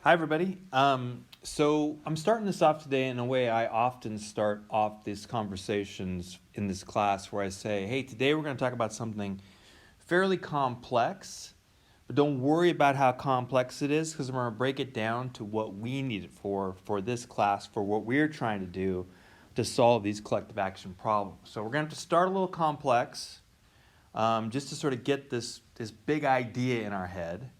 Hi, everybody. So I'm starting this off today in a way I often start off these conversations in this class where I say, hey, today we're going to talk about something fairly complex, but don't worry about how complex it is because I'm going to break it down to what we need it for this class, for what we're trying to do to solve these collective action problems. So we're going to have to start a little complex just to sort of get this big idea in our head.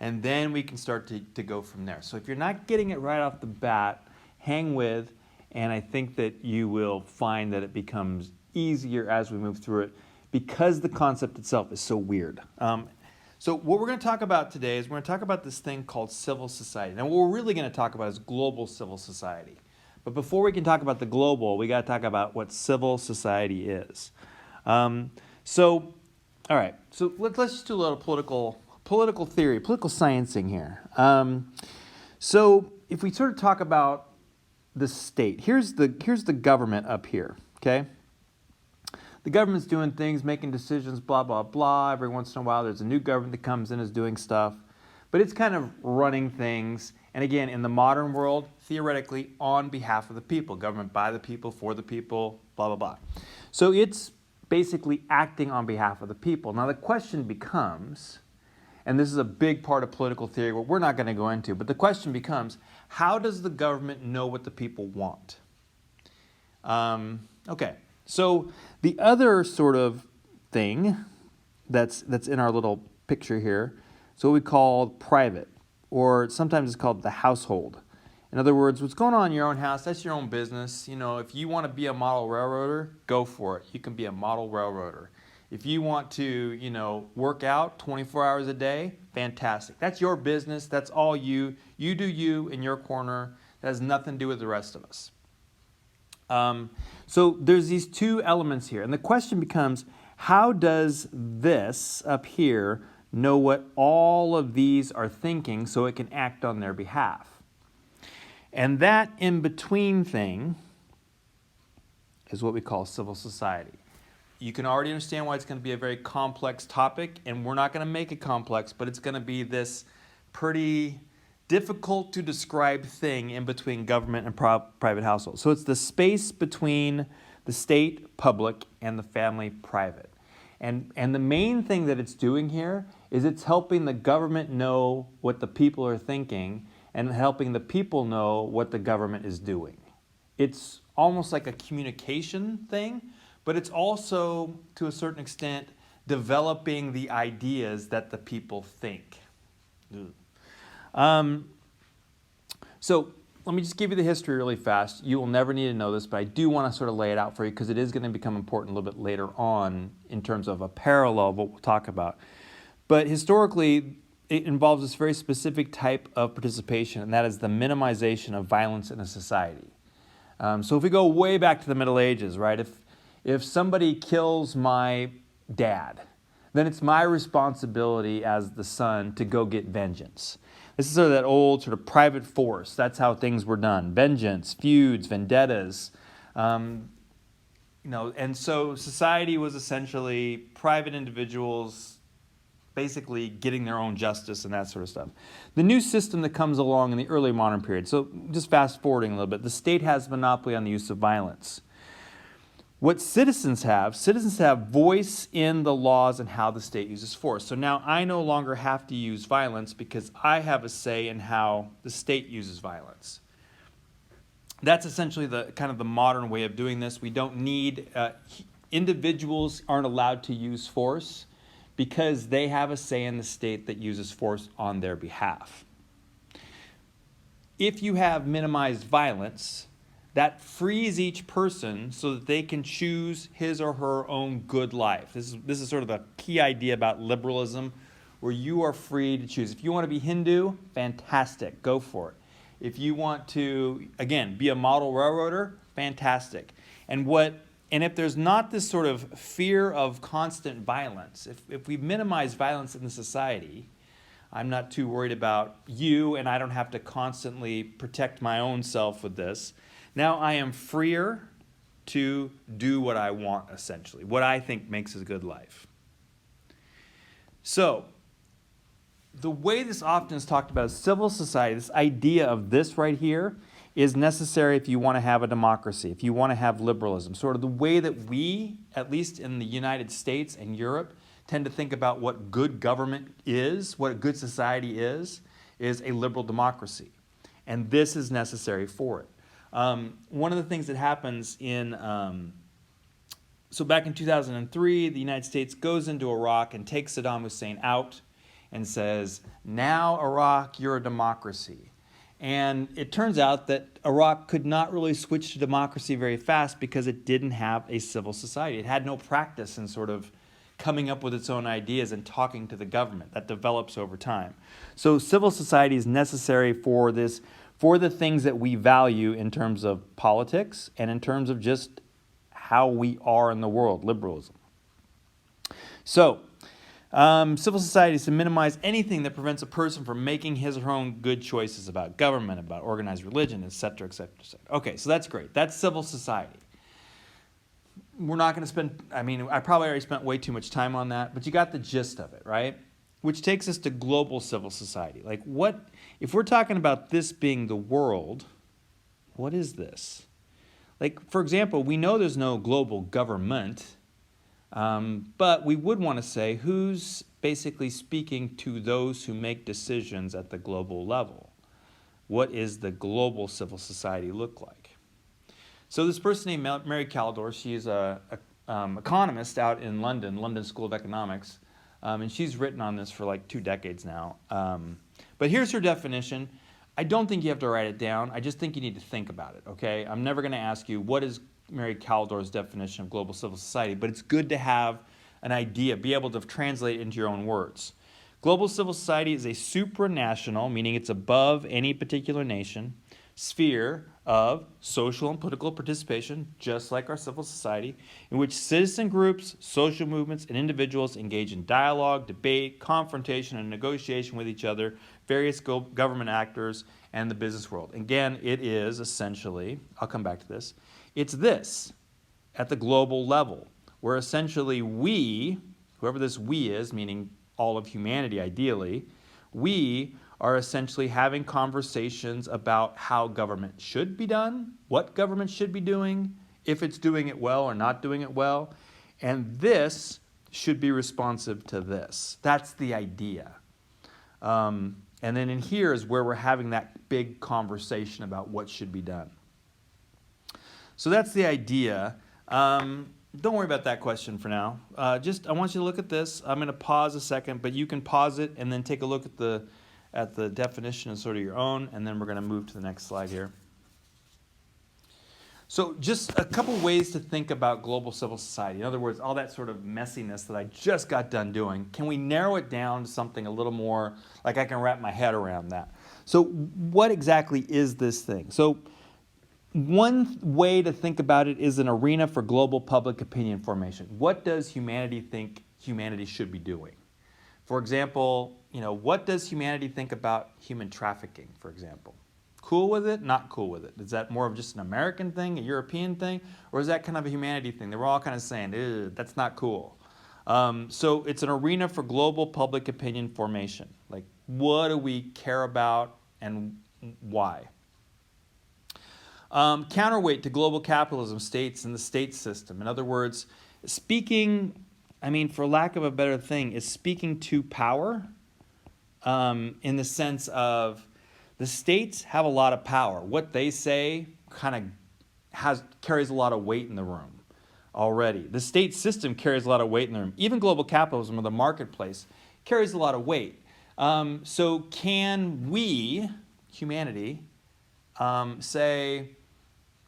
And then we can start to go from there. So if you're not getting it right off the bat, hang with, and I think that you will find that it becomes easier as we move through it because the concept itself is so weird. So what we're going to talk about today is we're going to talk about this thing called civil society. Now what we're really going to talk about is global civil society. But before we can talk about the global, we got to talk about what civil society is. So, all right, so let's just do a little political theory, political sciencing here. So if we sort of talk about the state, here's the government up here, okay? The government's doing things, making decisions, blah, blah, blah. Every once in a while there's a new government that comes in, is doing stuff. But it's kind of running things. And again, in the modern world, theoretically, on behalf of the people. Government by the people, for the people, blah, blah, blah. So it's basically acting on behalf of the people. Now the question becomes, and this is a big part of political theory, what we're not going to go into, but the question becomes, how does the government know what the people want? Okay, so the other sort of thing that's in our little picture here is what we call private, or sometimes it's called the household. In other words, what's going on in your own house, that's your own business. You know, if you want to be a model railroader, go for it. You can be a model railroader. If you want to, you know, work out 24 hours a day, fantastic. That's your business. That's all you. You do you in your corner. That has nothing to do with the rest of us. So there's these two elements here. And the question becomes, how does this up here know what all of these are thinking so it can act on their behalf? And that in-between thing is what we call civil society. You can already understand why it's going to be a very complex topic, and we're not going to make it complex, but it's going to be this pretty difficult to describe thing in between government and private households. So it's the space between the state, public, and the family, private. And the main thing that it's doing here is it's helping the government know what the people are thinking and helping the people know what the government is doing. It's almost like a communication thing, but it's also, to a certain extent, developing the ideas that the people think. So let me just give you the history really fast. You will never need to know this, but I do want to sort of lay it out for you because it is going to become important a little bit later on in terms of a parallel of what we'll talk about. But historically, it involves this very specific type of participation, and that is the minimization of violence in a society. So if we go way back to the Middle Ages, right? If somebody kills my dad, then it's my responsibility as the son to go get vengeance. This is sort of that old sort of private force. That's how things were done. Vengeance, feuds, vendettas. And so society was essentially private individuals basically getting their own justice and that sort of stuff. The new system that comes along in the early modern period, so just fast forwarding a little bit, the state has monopoly on the use of violence. What citizens have voice in the laws and how the state uses force. So now I no longer have to use violence because I have a say in how the state uses violence. That's essentially the kind of the modern way of doing this. We don't need, individuals aren't allowed to use force because they have a say in the state that uses force on their behalf. If you have minimized violence, that frees each person so that they can choose his or her own good life. This is sort of the key idea about liberalism, where you are free to choose. If you want to be Hindu, fantastic, go for it. If you want to, again, be a model railroader, fantastic. And if there's not this sort of fear of constant violence, if we minimize violence in the society, I'm not too worried about you, and I don't have to constantly protect my own self with this. Now I am freer to do what I want, essentially, what I think makes a good life. So the way this often is talked about is civil society, this idea of this right here, is necessary if you want to have a democracy, if you want to have liberalism. Sort of the way that we, at least in the United States and Europe, tend to think about what good government is, what a good society is a liberal democracy. And this is necessary for it. One of the things that happens so back in 2003, the United States goes into Iraq and takes Saddam Hussein out and says, now Iraq, you're a democracy. And it turns out that Iraq could not really switch to democracy very fast because it didn't have a civil society. It had no practice in sort of coming up with its own ideas and talking to the government. That develops over time. So civil society is necessary for this, for the things that we value in terms of politics and in terms of just how we are in the world, liberalism. So, civil society is to minimize anything that prevents a person from making his or her own good choices about government, about organized religion, etc., etc., etc. Okay, so that's great. That's civil society. We're not going to spend, I probably already spent way too much time on that, but you got the gist of it, right? Which takes us to global civil society. Like what, if we're talking about this being the world, what is this? Like, for example, we know there's no global government, but we would want to say who's basically speaking to those who make decisions at the global level. What is the global civil society look like? So this person named Mary Kaldor, she's an economist out in London School of Economics, and she's written on this for like 2 decades now. But here's her definition. I don't think you have to write it down. I just think you need to think about it, okay? I'm never going to ask you what is Mary Kaldor's definition of global civil society, but it's good to have an idea, be able to translate it into your own words. Global civil society is a supranational, meaning it's above any particular nation, sphere of social and political participation, just like our civil society, in which citizen groups, social movements, and individuals engage in dialogue, debate, confrontation, and negotiation with each other, various government actors, and the business world. Again, it is essentially, I'll come back to this, it's this at the global level, where essentially we, whoever this we is, meaning all of humanity ideally, we are essentially having conversations about how government should be done, what government should be doing, if it's doing it well or not doing it well, and this should be responsive to this. That's the idea. And then in here is where we're having that big conversation about what should be done. So that's the idea. Don't worry about that question for now. I want you to look at this. I'm going to pause a second, but you can pause it and then take a look at the definition and sort of your own, and then we're going to move to the next slide here. So just a couple ways to think about global civil society. In other words, all that sort of messiness that I just got done doing, can we narrow it down to something a little more, like I can wrap my head around that? So what exactly is this thing? So one way to think about it is an arena for global public opinion formation. What does humanity think humanity should be doing? For example, what does humanity think about human trafficking, for example? Cool with it? Not cool with it? Is that more of just an American thing, a European thing? Or is that kind of a humanity thing? They were all kind of saying, that's not cool. So it's an arena for global public opinion formation. Like, what do we care about and why? Counterweight to global capitalism, states and the state system. In other words, speaking, for lack of a better thing, is speaking to power in the sense of the states have a lot of power. What they say kind of carries a lot of weight in the room already. The state system carries a lot of weight in the room. Even global capitalism or the marketplace carries a lot of weight. So can we, humanity, say,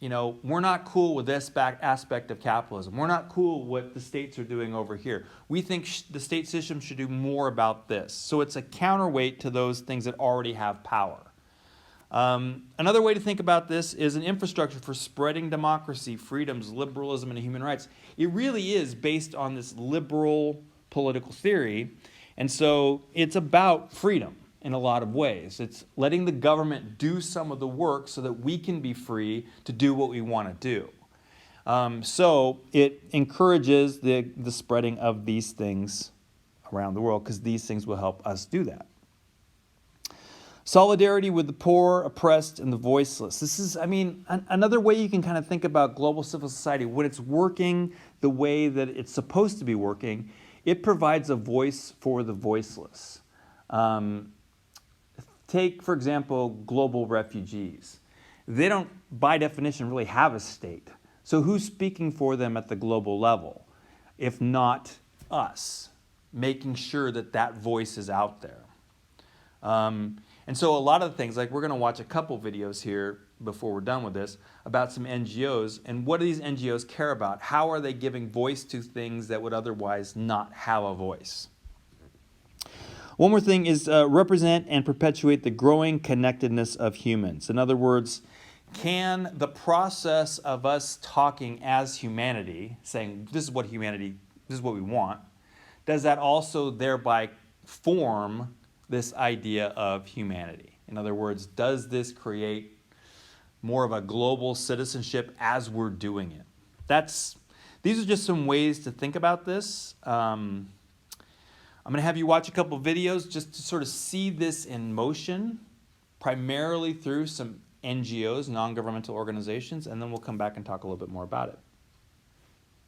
we're not cool with this aspect of capitalism. We're not cool with what the states are doing over here. We think the state system should do more about this. So it's a counterweight to those things that already have power. Another way to think about this is an infrastructure for spreading democracy, freedoms, liberalism, and human rights. It really is based on this liberal political theory. And so it's about freedom in a lot of ways. It's letting the government do some of the work so that we can be free to do what we want to do. So it encourages the spreading of these things around the world because these things will help us do that. Solidarity with the poor, oppressed, and the voiceless. This is, another way you can kind of think about global civil society. When it's working the way that it's supposed to be working, it provides a voice for the voiceless. Take, for example, global refugees. They don't, by definition, really have a state. So who's speaking for them at the global level, if not us, making sure that that voice is out there? And so a lot of the things, like we're going to watch a couple videos here before we're done with this, about some NGOs, and what do these NGOs care about? How are they giving voice to things that would otherwise not have a voice? One more thing is represent and perpetuate the growing connectedness of humans. In other words, can the process of us talking as humanity, saying this is what we want, does that also thereby form this idea of humanity? In other words, does this create more of a global citizenship as we're doing it? These are just some ways to think about this. I'm going to have you watch a couple videos just to sort of see this in motion, primarily through some NGOs, non-governmental organizations, and then we'll come back and talk a little bit more about it.